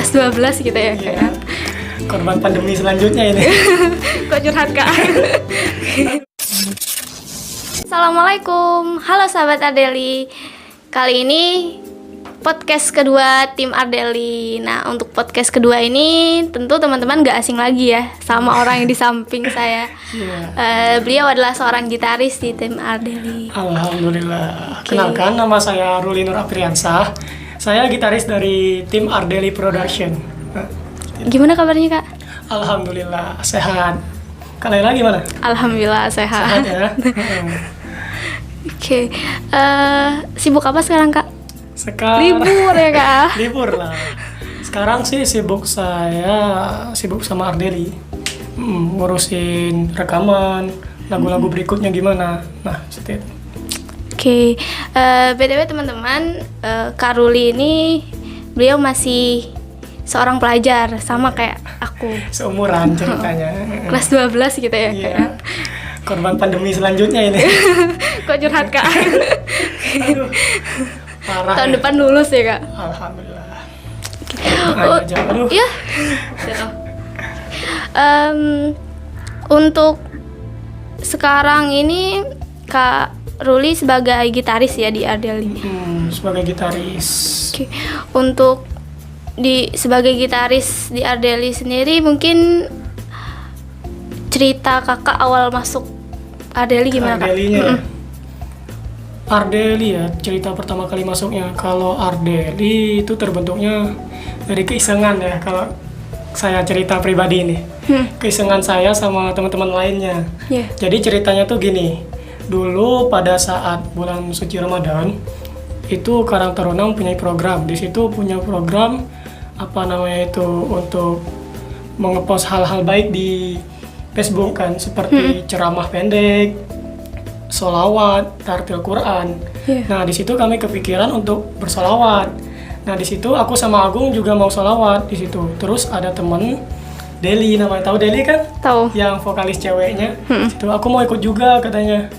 kelas 12 gitu ya Kak. Iya. Korban pandemi selanjutnya ini. Kok curhat Kak? Assalamualaikum, halo sahabat Ardeli. Kali ini podcast kedua tim Ardeli. Nah, untuk podcast kedua ini tentu teman-teman gak asing lagi ya sama orang yang di samping saya. Beliau adalah seorang gitaris di tim Ardeli. Alhamdulillah. Kenalkan, nama saya Ruli Nur Apriansah. Saya gitaris dari tim Ardeli Production. Gimana kabarnya Kak? Alhamdulillah sehat. Kalian lagi mana? Alhamdulillah sehat. Sehat ya. Oke. Sibuk apa sekarang Kak? Sekarang Libur ya Kak? libur lah. Sekarang sih sibuk sama Ardeli. Ngurusin rekaman lagu-lagu berikutnya gimana. Nah, seperti itu. Oke. BTW teman-teman, Kak Ruli ini beliau masih seorang pelajar sama kayak aku. Seumuran ceritanya. Kelas 12 gitu ya Iya. Kak. Korban pandemi selanjutnya ini. Kok curhat Kak? Aduh, parah. Tahun ya. depan lulus ya Kak? Alhamdulillah. Oh, Aja. Aduh. iya. Untuk sekarang ini Kak Ruli sebagai gitaris ya di Ardeli. Sebagai gitaris. Oke. Untuk sebagai gitaris di Ardeli sendiri, mungkin cerita kakak awal masuk Ardeli gimana Kak? Ardelinya. Ardeli ya, cerita pertama kali masuknya. Kalau Ardeli itu terbentuknya dari keisengan ya. Kalau saya cerita pribadi ini, keisengan saya sama teman-teman lainnya. Yeah. Jadi ceritanya tuh gini. Dulu pada saat bulan suci Ramadan, itu Karang Taruna punya program. Di situ punya program untuk mengepost hal-hal baik di Facebook kan, seperti ceramah pendek, sholawat, tartil Quran. Yeah. Nah, di situ kami kepikiran untuk bersolawat. Nah, di situ aku sama Agung juga mau sholawat di situ. Terus ada temen Deli, namanya tahu Deli kan? Tahu. Yang vokalis ceweknya. Di situ aku mau ikut juga katanya.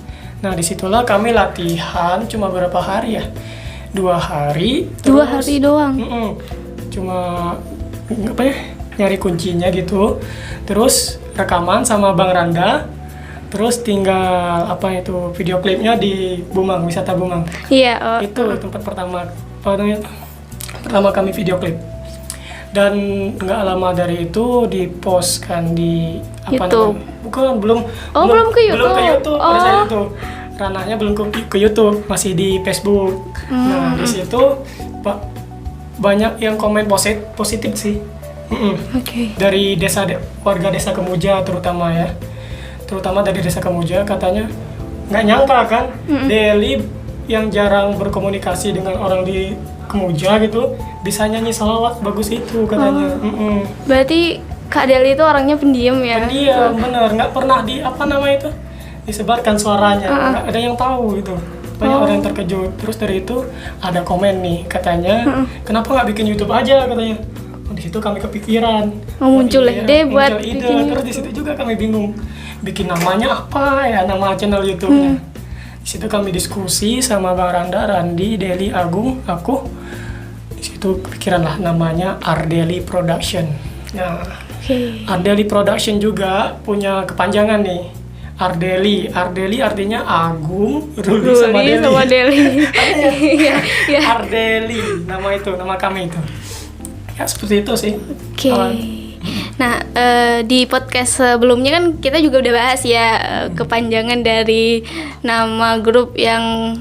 Nah, disitulah kami latihan cuma berapa hari ya? 2 hari. 2 hari doang. Cuma nyari kuncinya gitu. Terus rekaman sama Bang Rangga. Terus tinggal video klipnya di Bumang, wisata Bumang. Iya. Itu tempat pertama kami video klip. Dan nggak lama dari itu dipost kan di YouTube. Belum Belum ke YouTube. Belum ke YouTube pada saat itu. Ranahnya belum ke YouTube, masih di Facebook. Nah, di situ banyak yang komen positif sih. Oke. Dari warga desa Kemuja terutama dari desa Kemuja, katanya nggak nyangka kan Deli yang jarang berkomunikasi dengan orang di Kemuja gitu bisa nyanyi salawat bagus itu katanya. Berarti Kak Deli itu orangnya pendiam ya? Pendiam, bener, nggak pernah disebarkan suaranya, nggak ada yang tahu gitu. Banyak orang yang terkejut. Terus dari itu ada komen nih katanya, kenapa nggak bikin YouTube aja katanya. Di situ kami kepikiran. Muncul ide buat bikin. Terus di situ juga kami bingung bikin namanya apa ya, nama channel YouTube-nya. Di situ kami diskusi sama Bang Randi, Deli, Agung, aku. Di situ kepikiran lah namanya Ardeli Production. Nah, Ardeli Production juga punya kepanjangan nih. Ardeli artinya Agung, Ruli sama Deli. Iya. Ardeli, nama kami itu. Ya seperti itu sih. Oke. Nah, di podcast sebelumnya kan kita juga udah bahas ya kepanjangan dari nama grup yang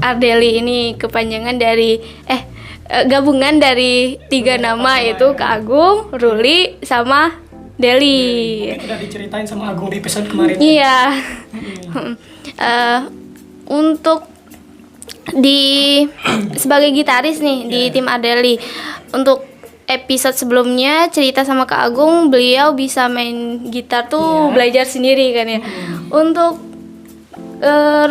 Ardeli ini, kepanjangan dari gabungan dari 3 nama itu Kak Agung, Ruli sama Deli. Mungkin udah diceritain sama Agung di episode kemarin. Iya. Untuk sebagai gitaris nih di tim Ardeli, untuk episode sebelumnya cerita sama Kak Agung, beliau bisa main gitar tuh belajar sendiri kan ya. Untuk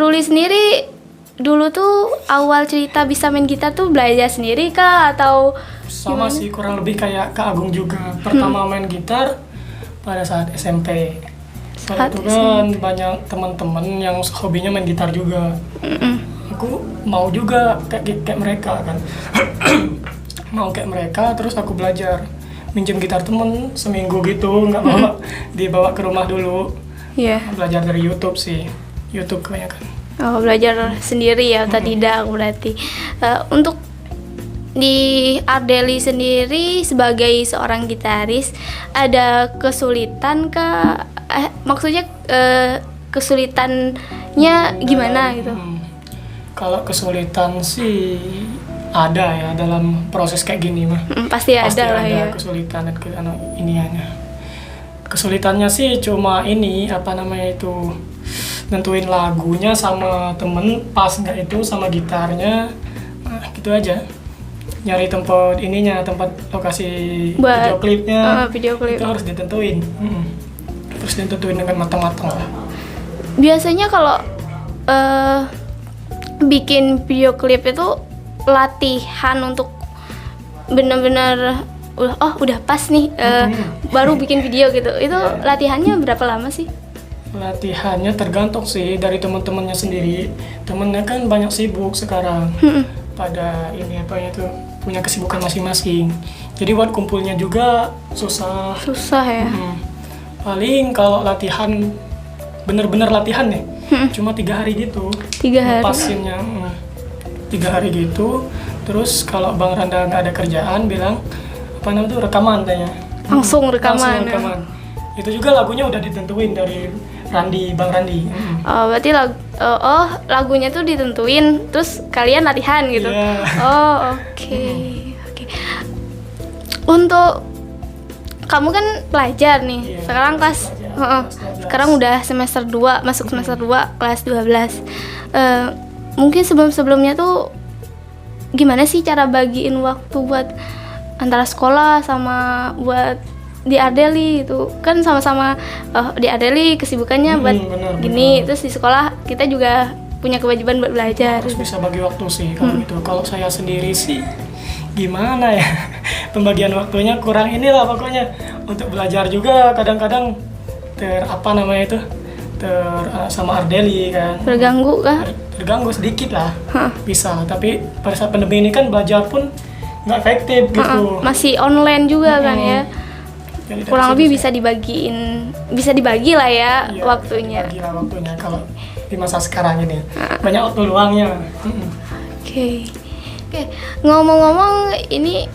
Ruli sendiri dulu tuh awal cerita bisa main gitar tuh belajar sendiri kah atau sama gimana? sih, kurang lebih kayak Kak Agung juga. Pertama main gitar pada saat SMP. Saat itu kan banyak teman-teman yang hobinya main gitar juga. Aku mau juga kayak mereka kan. mau kayak mereka, terus aku belajar minjem gitar temen seminggu gitu, nggak bawa, dibawa ke rumah dulu. Iya. Belajar dari YouTube sih, YouTube kebanyakan. Oh, belajar sendiri ya, tidak berarti. Untuk di Ardeli sendiri sebagai seorang gitaris, ada kesulitan maksudnya kesulitannya gimana gitu? Kalau kesulitan sih ada ya dalam proses kayak gini mah. Pasti ada lah ya. Kesulitan dan iniannya. Kesulitannya sih cuma ini nentuin lagunya sama temen pas nggak itu sama gitarnya, nah gitu aja. Nyari tempat lokasi Buat, video klipnya, itu harus ditentuin. Terus ditentuin dengan matang-matang lah. Biasanya kalau bikin video klip itu latihan untuk benar-benar udah pas nih baru bikin video gitu. Itu latihannya berapa lama sih? Latihannya tergantung sih dari teman-temannya sendiri. Temennya kan banyak sibuk sekarang. Pada punya kesibukan masing-masing. Jadi buat kumpulnya juga susah. Susah ya. Paling kalau latihan bener-bener latihan nih, cuma 3 hari gitu. 3 hari. Pasinnya 3 hari gitu. Terus kalau Bang Randa nggak ada kerjaan, bilang rekaman tanya. Langsung rekaman. Itu juga lagunya udah ditentuin dari Bang Randi. Oh, berarti lagunya tuh ditentuin, terus kalian latihan gitu. Yeah. Oh, oke. Untuk kamu kan pelajar nih. Yeah, sekarang sekarang udah semester 2, masuk semester 2 kelas 12. Mungkin sebelumnya tuh gimana sih cara bagiin waktu buat antara sekolah sama buat di Ardeli itu? Kan sama-sama di Ardeli kesibukannya buat gini, terus di sekolah kita juga punya kewajiban buat belajar. Harus bisa bagi waktu sih kalau gitu. Kalau saya sendiri sih gimana ya, pembagian waktunya kurang inilah pokoknya. Untuk belajar juga kadang-kadang sama Ardeli kan. Terganggu kah? Terganggu sedikit lah. Bisa, tapi pada saat pandemi ini kan belajar pun nggak efektif gitu. Masih online juga kan ya. Jadi kurang lebih bisa dibagi lah ya, waktunya. Dibagi lah waktunya kalau di masa sekarang ini. Banyak waktu luangnya. Oke. Ngomong-ngomong, ini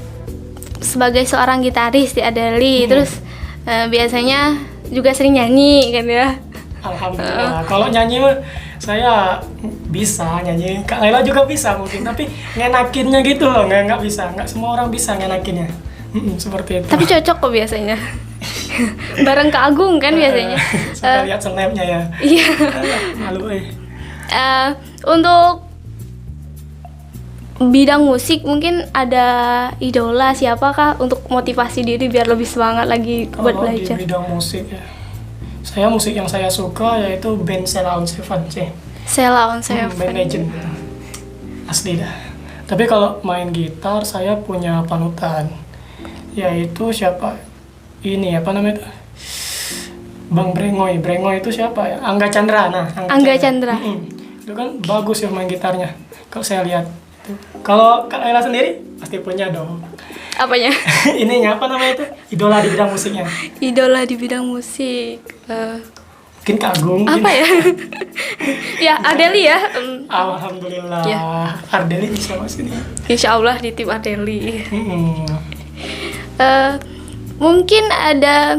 sebagai seorang gitaris di Ardeli, terus biasanya juga sering nyanyi kan ya? Alhamdulillah. Kalau nyanyi mah saya bisa nyanyi. Kak Laila juga bisa mungkin, tapi ngenakinnya gitu loh, nggak bisa. Nggak semua orang bisa ngenakinnya. Seperti itu. Tapi cocok kok biasanya. Bareng Kak Agung kan biasanya. Saya lihat snapnya ya. Iya. Malu untuk bidang musik mungkin ada idola siapakah untuk motivasi diri biar lebih semangat lagi buat belajar? Di bidang musik ya, musik yang saya suka yaitu band Sheila on 7 sih. Sheila on 7. Band legend asli dah. Tapi kalau main gitar saya punya panutan, yaitu siapa? Ini Bang Brengoy itu siapa ya? Angga Chandra. Angga Chandra. Itu kan bagus ya main gitarnya. Kalau saya lihat. Kalau Kak Laila sendiri pasti punya dong. Apanya? Ininya idola di bidang musiknya. Idola di bidang musik. Mungkin Kak Agung. Apa ya? Ya Ardeli ya. Alhamdulillah. Ya. Ardeli bisa masuk sini. Insya Allah di tim Ardeli. Mungkin ada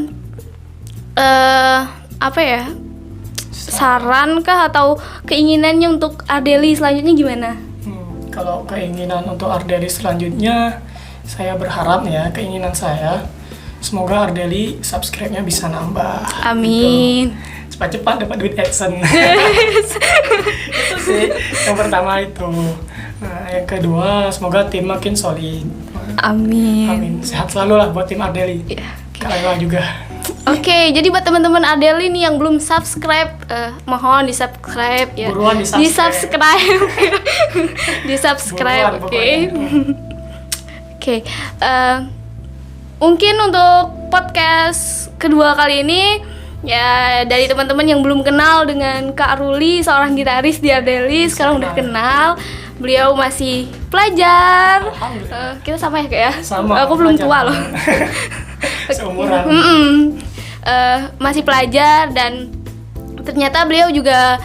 saran kah atau keinginannya untuk Ardeli selanjutnya gimana? Kalau keinginan untuk Ardeli selanjutnya, saya berharap ya, keinginan saya semoga Ardeli subscribe-nya bisa nambah. Amin. Gitu. Cepat-cepat dapat duit AdSense. Itu sih yang pertama itu. Nah, yang kedua semoga tim makin solid. Amin. Sehat selalu lah buat tim Ardeli. Ya. Kak Laila juga. Oke, jadi buat teman-teman Ardeli nih yang belum subscribe, mohon di-subscribe ya. Buruan di-subscribe. Di-subscribe, oke. Oke. Mungkin untuk podcast kedua kali ini ya dari teman-teman yang belum kenal dengan Kak Ruli, seorang gitaris di Ardeli, sekarang udah kenal. beliau masih pelajar. Alhamdulillah. Kita sama ya Kak ya? Sama, Aku belum pelajar. tua loh. Seumuran. Masih pelajar dan ternyata beliau juga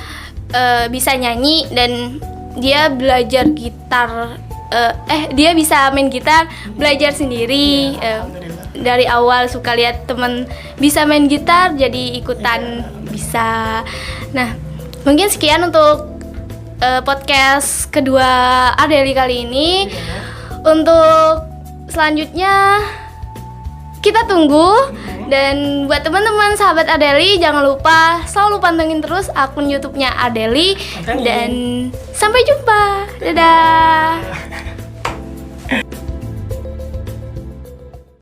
bisa nyanyi dan dia belajar gitar. Dia bisa main gitar, belajar sendiri. Alhamdulillah. Dari awal suka lihat temen bisa main gitar, jadi ikutan bisa. Nah, mungkin sekian untuk podcast kedua Ardeli kali ini. Untuk selanjutnya kita tunggu. Dan buat teman-teman sahabat Ardeli, jangan lupa selalu pantengin terus akun YouTube-nya Ardeli. Dan sampai jumpa. Dadah.